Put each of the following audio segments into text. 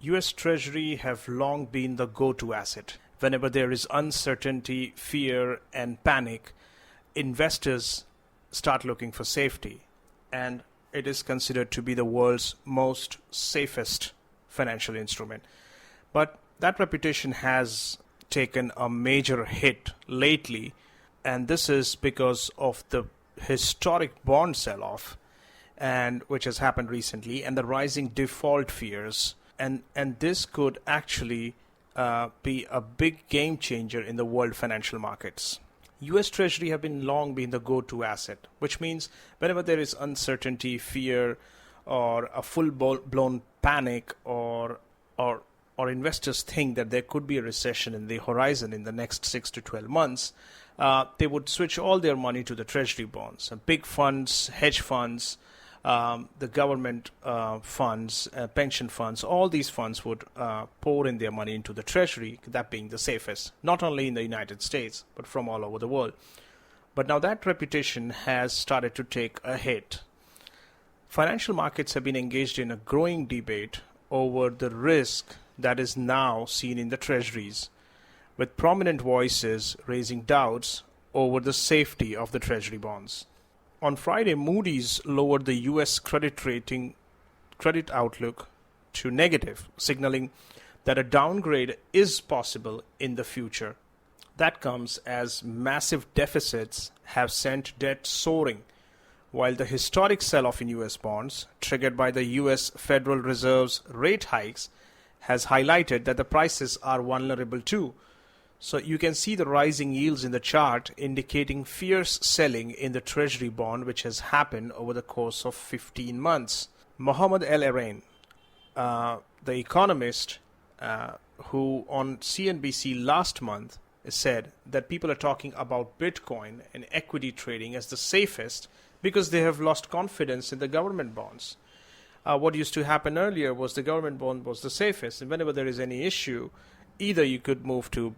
US Treasury have long been the go-to asset. Whenever there is uncertainty, fear, and panic, investors start looking for safety. And it is considered to be the world's most safest financial instrument. But that reputation has taken a major hit lately, and this is because of the historic bond sell-off, and which has happened recently, and the rising default fears. And this could actually be a big game changer in the world financial markets. US Treasury have been long been the go-to asset, which means whenever there is uncertainty, fear, or a full-blown panic, or investors think that there could be a recession in the horizon in the next 6 to 12 months, they would switch all their money to the Treasury bonds. Big funds, hedge funds, the government funds, pension funds, all these funds would pour in their money into the Treasury, that being the safest, not only in the United States, but from all over the world. But now that reputation has started to take a hit. Financial markets have been engaged in a growing debate over the risk that is now seen in the Treasuries, with prominent voices raising doubts over the safety of the Treasury bonds. On Friday, Moody's lowered the U.S. credit outlook to negative, signaling that a downgrade is possible in the future. That comes as massive deficits have sent debt soaring, while the historic sell-off in U.S. bonds, triggered by the U.S. Federal Reserve's rate hikes, has highlighted that the prices are vulnerable too. So you can see the rising yields in the chart indicating fierce selling in the Treasury bond, which has happened over the course of 15 months. Mohammed El-Erian, the economist who on CNBC last month said that people are talking about Bitcoin and equity trading as the safest because they have lost confidence in the government bonds. What used to happen earlier was the government bond was the safest, and whenever there is any issue, either you could move to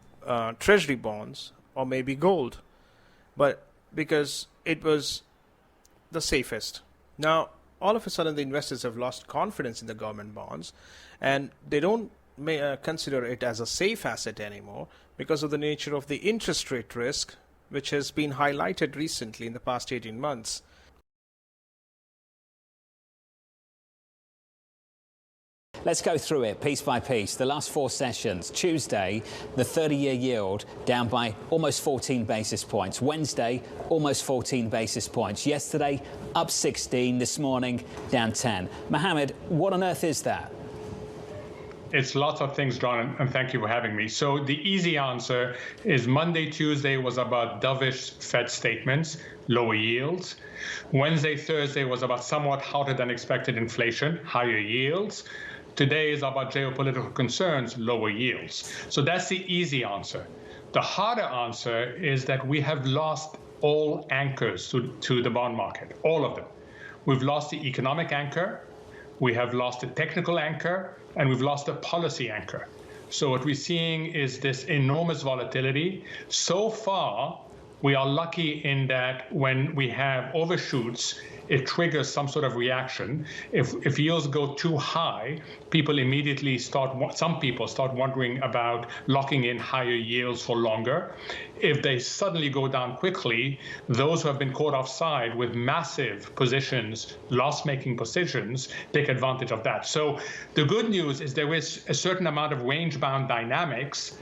Treasury bonds or maybe gold, but because it was the safest. Now, all of a sudden, the investors have lost confidence in the government bonds, and they don't consider it as a safe asset anymore because of the nature of the interest rate risk, which has been highlighted recently in the past 18 months. Let's go through it piece by piece. The last four sessions. Tuesday, the 30-year yield down by almost 14 basis points. Wednesday, almost 14 basis points. Yesterday, up 16. This morning, down 10. Mohammed, what on earth is that? It's lots of things, John, and thank you for having me. So the easy answer is Monday, Tuesday was about dovish Fed statements, lower yields. Wednesday, Thursday was about somewhat hotter than expected inflation, higher yields. Today is about geopolitical concerns, lower yields. So that's the easy answer. The harder answer is that we have lost all anchors to the bond market, all of them. We've lost the economic anchor, we have lost the technical anchor, and we've lost the policy anchor. So what we're seeing is this enormous volatility. So far, we are lucky in that when we have overshoots, it triggers some sort of reaction. If yields go too high, some people start wondering about locking in higher yields for longer. If they suddenly go down quickly, those who have been caught offside with massive positions, loss-making positions, take advantage of that. So the good news is there is a certain amount of range-bound dynamics.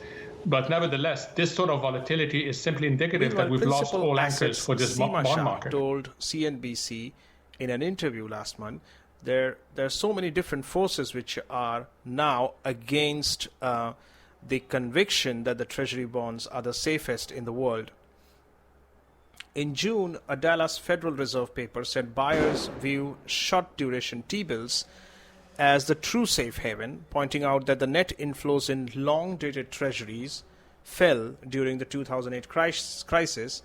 But nevertheless, this sort of volatility is simply indicative that we've lost all anchors for this bond market. Told CNBC in an interview last month, there are so many different forces which are now against the conviction that the Treasury bonds are the safest in the world. In June, a Dallas Federal Reserve paper said buyers view short-duration T-bills as the true safe haven, pointing out that the net inflows in long-dated treasuries fell during the 2008 crisis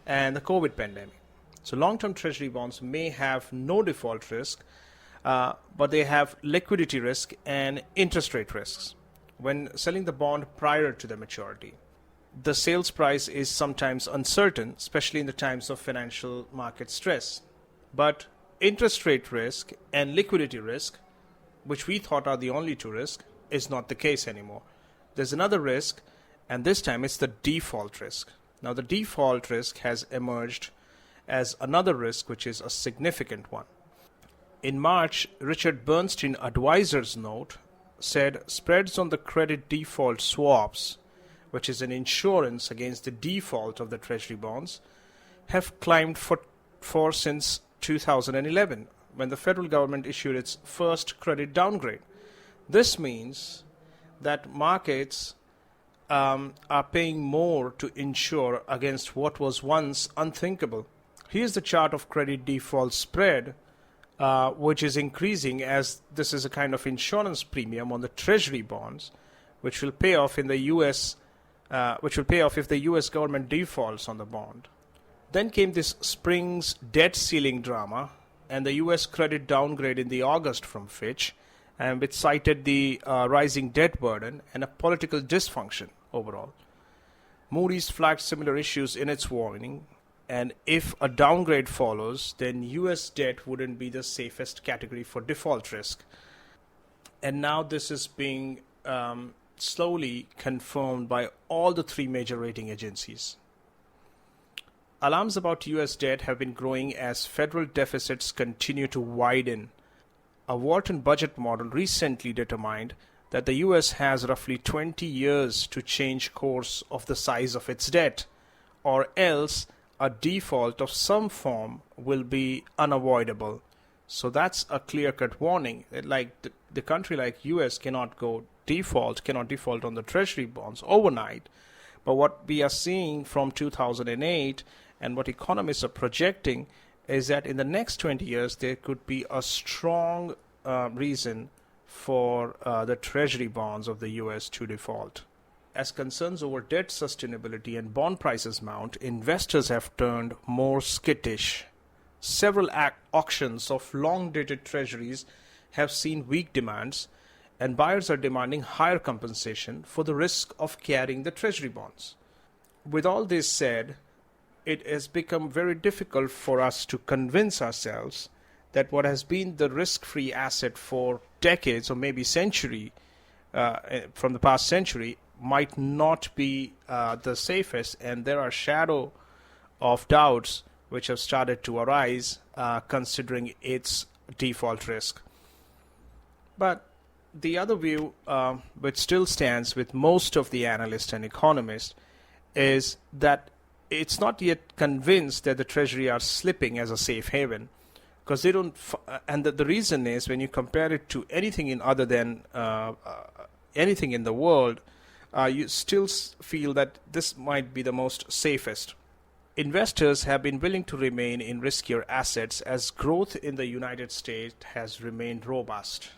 and the COVID pandemic. So long-term treasury bonds may have no default risk, but they have liquidity risk and interest rate risks when selling the bond prior to the maturity. The sales price is sometimes uncertain, especially in the times of financial market stress. But interest rate risk and liquidity risk, which we thought are the only two risks, is not the case anymore. There's another risk, and this time it's the default risk. Now, the default risk has emerged as another risk, which is a significant one. In March, Richard Bernstein Advisor's note said spreads on the credit default swaps, which is an insurance against the default of the Treasury bonds, have climbed for since 2011, when the federal government issued its first credit downgrade. This means that markets are paying more to insure against what was once unthinkable. Here's the chart of credit default spread, which is increasing as this is a kind of insurance premium on the Treasury bonds, which will pay off in the U.S. Which will pay off if the U.S. government defaults on the bond. Then came this spring's debt ceiling drama and the U.S. credit downgrade in the August from Fitch, and which cited the rising debt burden and a political dysfunction overall. Moody's flagged similar issues in its warning, and if a downgrade follows, then U.S. debt wouldn't be the safest category for default risk. And now this is being slowly confirmed by all the three major rating agencies. Alarms about U.S. debt have been growing as federal deficits continue to widen. A Wharton budget model recently determined that the U.S. has roughly 20 years to change course of the size of its debt, or else a default of some form will be unavoidable. So that's a clear-cut warning. Like the country like U.S. cannot default on the Treasury bonds overnight. But what we are seeing from 2008 and what economists are projecting is that in the next 20 years, there could be a strong reason for the Treasury bonds of the U.S. to default. As concerns over debt sustainability and bond prices mount, investors have turned more skittish. Several auctions of long-dated treasuries have seen weak demands, and buyers are demanding higher compensation for the risk of carrying the Treasury bonds. With all this said, it has become very difficult for us to convince ourselves that what has been the risk-free asset for decades or maybe century from the past century might not be the safest, and there are shadow of doubts which have started to arise considering its default risk. But the other view, which still stands with most of the analysts and economists, is that it's not yet convinced that the Treasury are slipping as a safe haven, because they don't. And the reason is when you compare it to anything in other than anything in the world, you still feel that this might be the most safest. Investors have been willing to remain in riskier assets as growth in the United States has remained robust.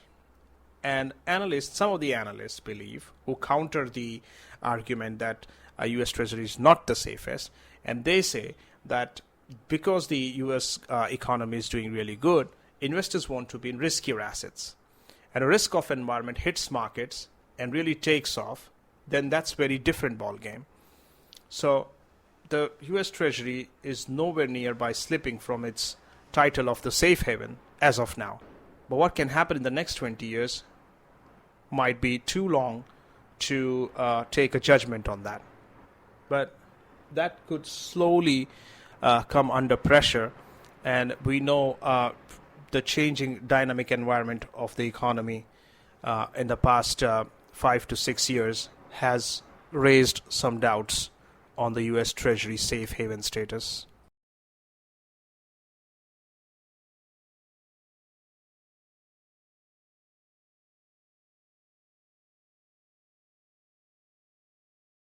And some of the analysts believe, who counter the argument that U.S. Treasury is not the safest, and they say that because the U.S. economy is doing really good, investors want to be in riskier assets. And a risk-off environment hits markets and really takes off, then that's a very different ballgame. So the U.S. Treasury is nowhere near by slipping from its title of the safe haven as of now. But what can happen in the next 20 years might be too long to take a judgment on that. But that could slowly come under pressure, and we know the changing dynamic environment of the economy in the past 5 to 6 years has raised some doubts on the U.S. Treasury safe haven status.